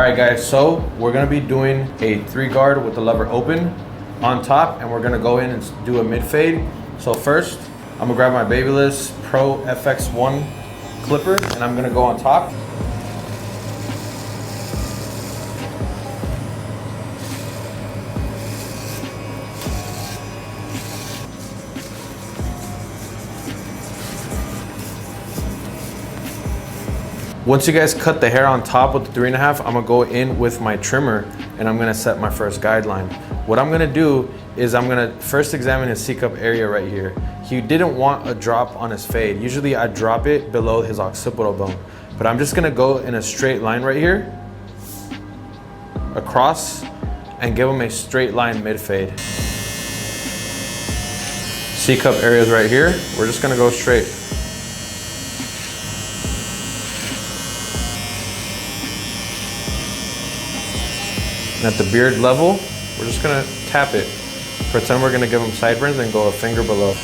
right guys, so we're gonna be doing a 3-guard with the lever open on top, and we're gonna go in and do a mid fade. So first, I'm gonna grab my Babyliss Pro FX1 clipper and I'm gonna go on top. Once you guys cut the hair on top with the 3.5, I'm gonna go in with my trimmer and I'm gonna set my first guideline. What I'm gonna do is I'm gonna first examine his C-cup area right here. He didn't want a drop on his fade. Usually I drop it below his occipital bone, but I'm just gonna go in a straight line right here, across, and give him a straight line mid fade. C-cup area is right here. We're just gonna go straight. And at the beard level, we're just gonna tap it. Pretend we're gonna give him sideburns and go a finger below.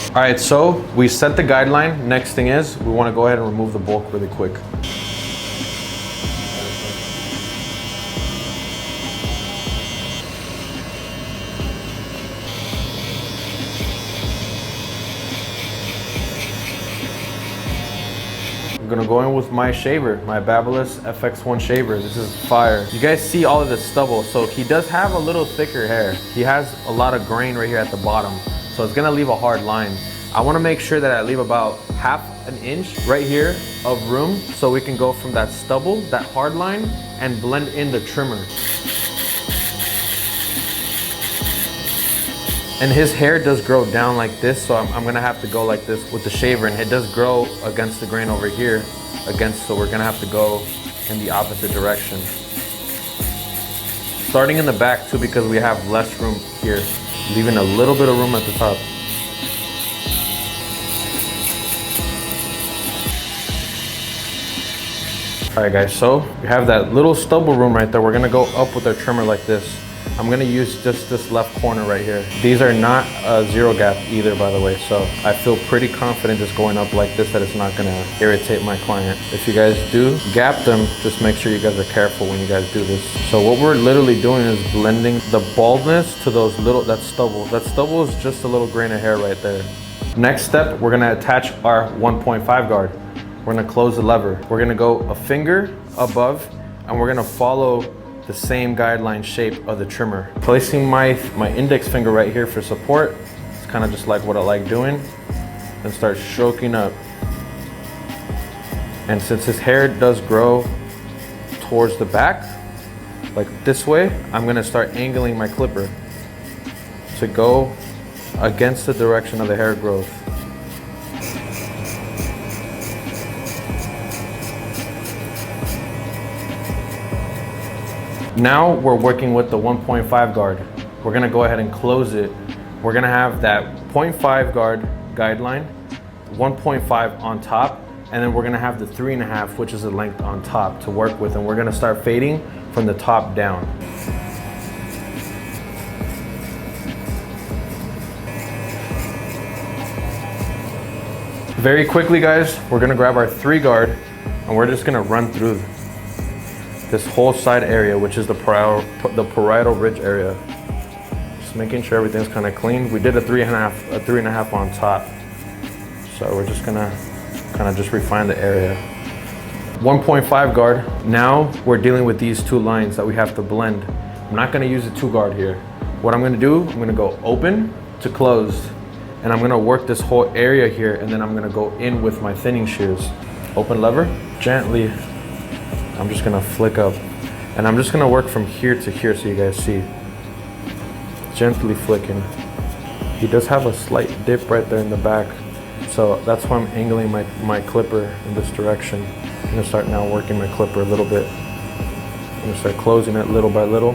All right, so we set the guideline. Next thing is we wanna go ahead and remove the bulk really quick. I'm gonna go in with my shaver, my Babyliss FX1 shaver. This is fire. You guys see all of the stubble. So he does have a little thicker hair. He has a lot of grain right here at the bottom. So it's gonna leave a hard line. I wanna make sure that I leave about half an inch right here of room so we can go from that stubble, that hard line, and blend in the trimmer. And his hair does grow down like this, so I'm gonna have to go like this with the shaver, and it does grow against the grain over here, so we're gonna have to go in the opposite direction. Starting in the back too, because we have less room here, leaving a little bit of room at the top. All right guys, so we have that little stubble room right there. We're gonna go up with our trimmer like this. I'm gonna use just this left corner right here. These are not zero gap either, by the way, so I feel pretty confident just going up like this that it's not gonna irritate my client. If you guys do gap them, just make sure you guys are careful when you guys do this. So what we're literally doing is blending the baldness to those little, that stubble. That stubble is just a little grain of hair right there. Next step, we're gonna attach our 1.5 guard. We're gonna close the lever. We're gonna go a finger above, and we're gonna follow the same guideline shape of the trimmer. Placing my index finger right here for support. It's kind of just like what I like doing. And start stroking up. And since his hair does grow towards the back, like this way, I'm gonna start angling my clipper to go against the direction of the hair growth. Now we're working with the 1.5 guard. We're gonna go ahead and close it. We're gonna have that 0.5 guard guideline, 1.5 on top, and then we're gonna have the 3.5, which is the length on top to work with, and we're gonna start fading from the top down. Very quickly guys, we're gonna grab our 3 guard and we're just gonna run through this whole side area, which is the parietal ridge area. Just making sure everything's kind of clean. We did a 3.5 on top. So we're just gonna kind of just refine the area. 1.5 guard. Now we're dealing with these 2 lines that we have to blend. I'm not gonna use a 2 guard here. What I'm gonna do, I'm gonna go open to closed, and I'm gonna work this whole area here, and then I'm gonna go in with my thinning shears. Open lever, gently. I'm just gonna flick up, and I'm just gonna work from here to here so you guys see. Gently flicking. He does have a slight dip right there in the back, so that's why I'm angling my clipper in this direction. I'm gonna start now working my clipper a little bit. I'm gonna start closing it little by little.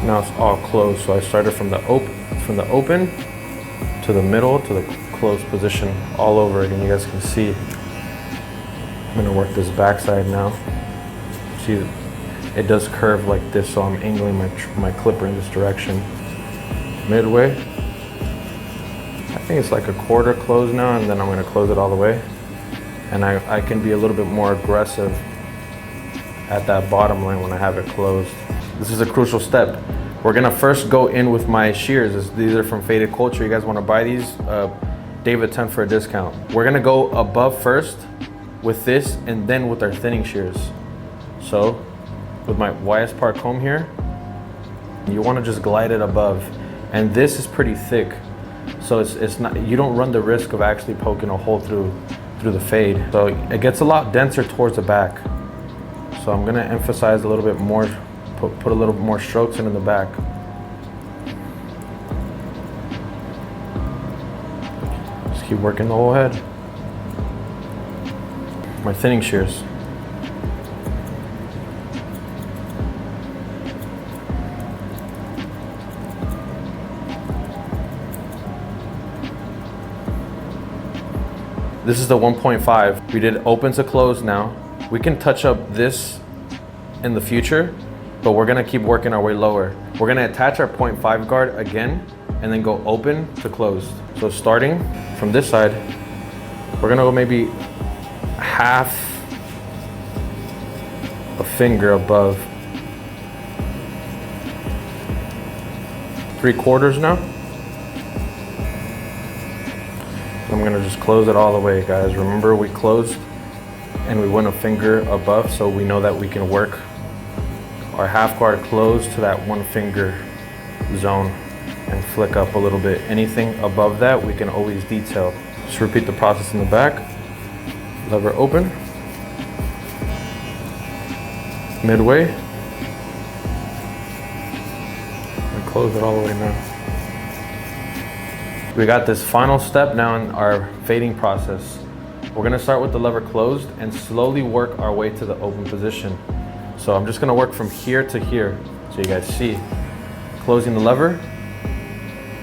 Now it's all closed, so I started from the open to the middle to the closed position all over again. You guys can see. I'm gonna work this back side now. See, it does curve like this, so I'm angling my clipper in this direction. Midway. I think it's like a quarter close now, and then I'm gonna close it all the way. And I can be a little bit more aggressive at that bottom line when I have it closed. This is a crucial step. We're gonna first go in with my shears. These are from Faded Culture. You guys wanna buy these? David 10 for a discount. We're gonna go above first with this, and then with our thinning shears. So with my YS Par comb here, you wanna just glide it above. And this is pretty thick, so it's not, you don't run the risk of actually poking a hole through the fade. So it gets a lot denser towards the back. So I'm gonna emphasize a little bit more, put a little bit more strokes in the back. Just keep working the whole head. My thinning shears. This is the 1.5. We did open to close now. We can touch up this in the future, but we're gonna keep working our way lower. We're gonna attach our 0.5 guard again, and then go open to closed. So starting from this side, we're gonna go maybe half a finger above. 3/4 now. I'm gonna just close it all the way, guys. Remember, we closed and we went a finger above, so we know that we can work our half guard close to that 1 finger zone and flick up a little bit. Anything above that, we can always detail. Just repeat the process in the back. Lever open. Midway. And close it all the way now. We got this final step now in our fading process. We're gonna start with the lever closed and slowly work our way to the open position. So I'm just gonna work from here to here so you guys see. Closing the lever,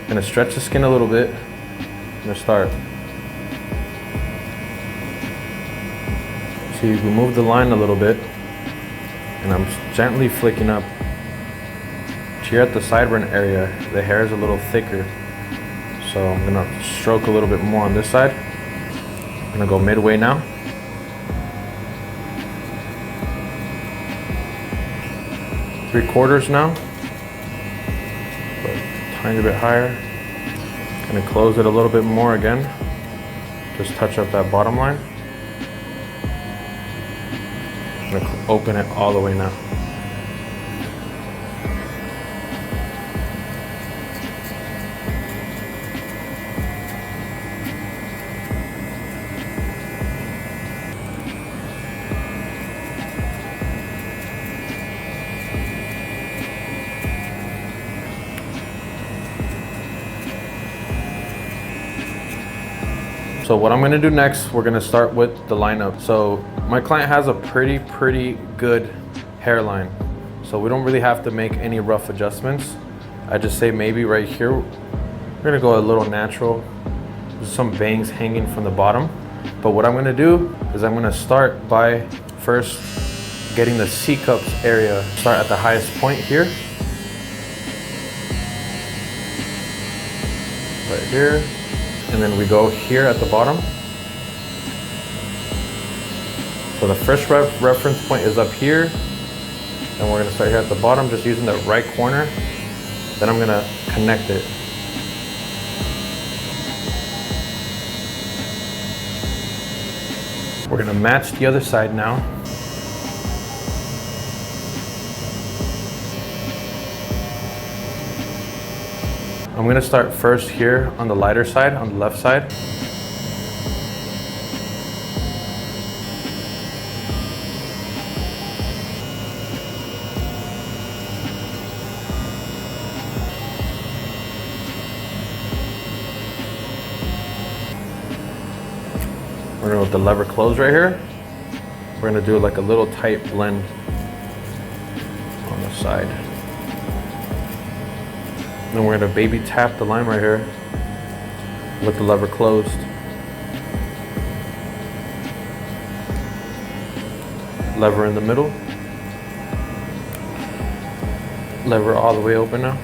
gonna stretch the skin a little bit. I'm gonna start. So you remove the line a little bit, and I'm gently flicking up. Here at the sideburn area, the hair is a little thicker. So I'm gonna stroke a little bit more on this side. I'm gonna go midway now. Three-quarters now. But a tiny bit higher. Gonna close it a little bit more again. Just touch up that bottom line. I'm gonna open it all the way now. So what I'm gonna do next, we're gonna start with the lineup. So my client has a pretty good hairline. So we don't really have to make any rough adjustments. I just say maybe right here, we're gonna go a little natural. There's some bangs hanging from the bottom. But what I'm gonna do is I'm gonna start by first getting the C-cups area. Start at the highest point here. Right here. And then we go here at the bottom. So the first reference point is up here. And we're gonna start here at the bottom, just using the right corner. Then I'm gonna connect it. We're gonna match the other side now. I'm gonna start first here on the lighter side, on the left side. We're gonna, with the lever closed right here, we're gonna do like a little tight blend on the side. Then we're gonna baby tap the line right here with the lever closed. Lever in the middle. lever all the way open now.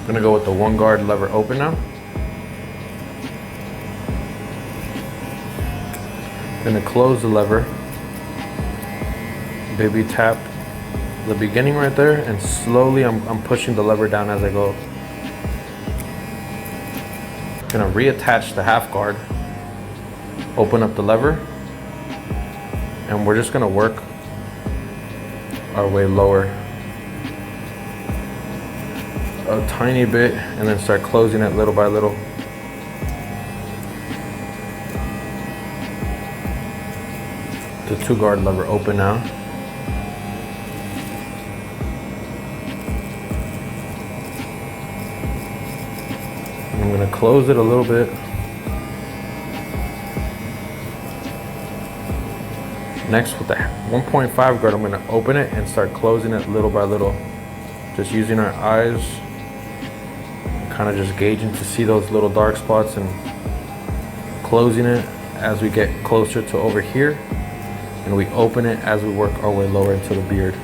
I'm gonna go with the 1 guard lever open now. Gonna close the lever. Baby tap the beginning right there, and slowly I'm pushing the lever down as I go. Gonna reattach the half guard, open up the lever, and we're just gonna work our way lower a tiny bit and then start closing it little by little. The 2 guard lever open now. I'm gonna close it a little bit. Next, with the 1.5 guard, I'm gonna open it and start closing it little by little. Just using our eyes, kind of just gauging to see those little dark spots and closing it as we get closer to over here. And we open it as we work our way lower into the beard.